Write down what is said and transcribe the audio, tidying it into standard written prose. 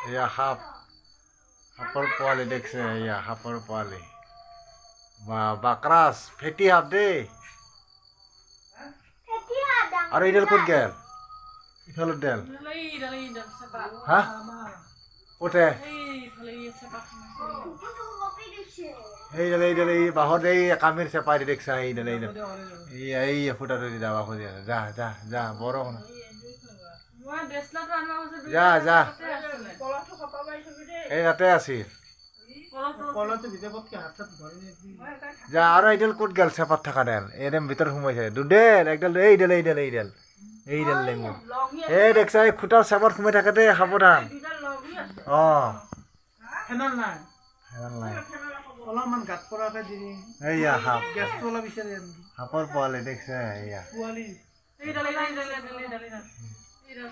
এয়া সাপৰ পোৱালি দেখছে এয়া সাপৰ পোৱালি বা বাকৰাছ ফেটি সাপ দেই আৰু এইডাল ক'ত গেল ইফালৰ ডেল হা ক'তে এইডাল এই বাঁহত এই কামিৰ চেপাই দি দেখছা এইডাল এই ফুটাটো দি যাবা খুজি আছে যা যা যা বৰ যা যা এই তাতে আছিল যা আৰু এইডাল ক'ত গেল চেপাত থকা ডেল একদম ভিতৰত সোমাইছে দুডেল একডাল এইডাল লেঙু এই দেখছা এই খুটাৰ চেপাত সোমাই থাকেতে সাৱধান অলপমান গাত পৰাকে দি এইয়া সাপ গেছটো অলপ বিচাৰি সাপৰ পোৱালি দেখছে এইয়া পোৱালি